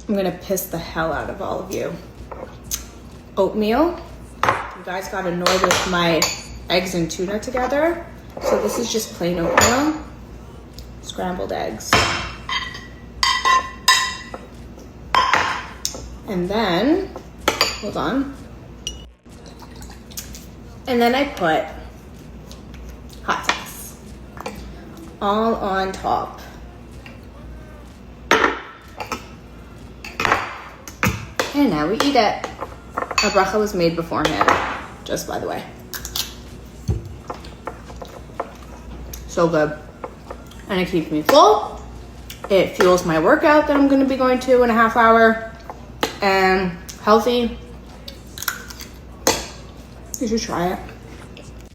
I'm gonna piss the hell out of all of you. Oatmeal. You guys got annoyed with my eggs and tuna together. So this is just plain oatmeal. Scrambled eggs. And then, hold on. And then I put hot sauce all on top. And now we eat it. A bracha was made beforehand, just by the way. So good. And it keeps me full. It fuels my workout that I'm gonna be going to in a half hour. And healthy. You should try it.